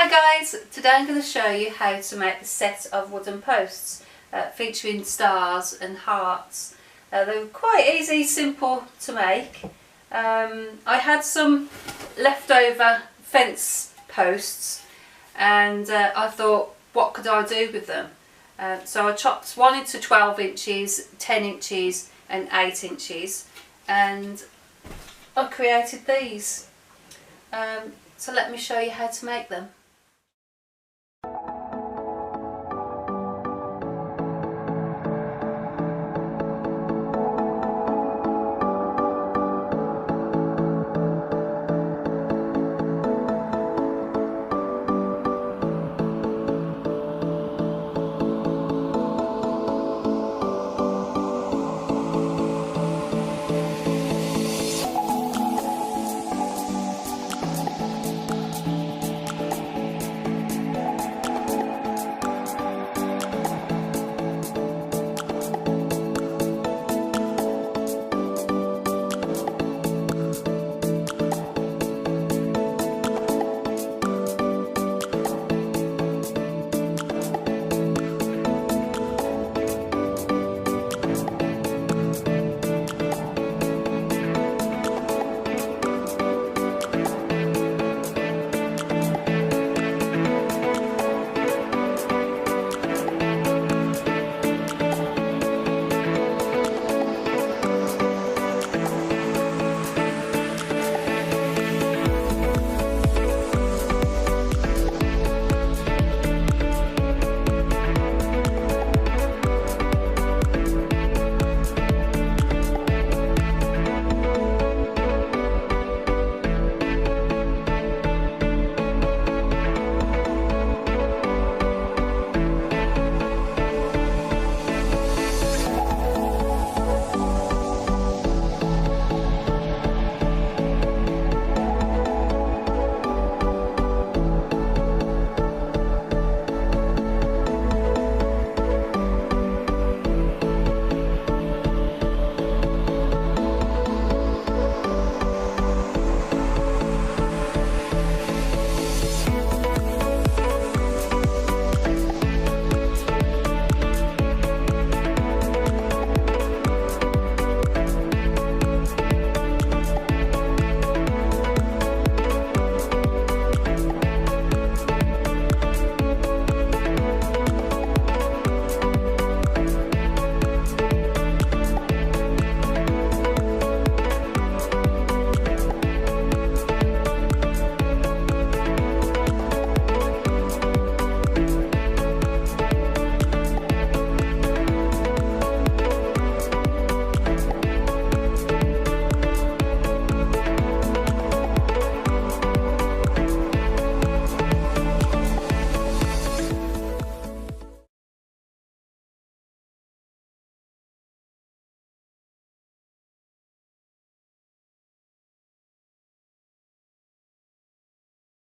Hi guys, today I'm going to show you how to make a set of wooden posts featuring stars and hearts. They're quite easy, simple to make. I had some leftover fence posts and I thought, what could I do with them? So I chopped one into 12 inches, 10 inches and 8 inches, and I created these. So let me show you how to make them.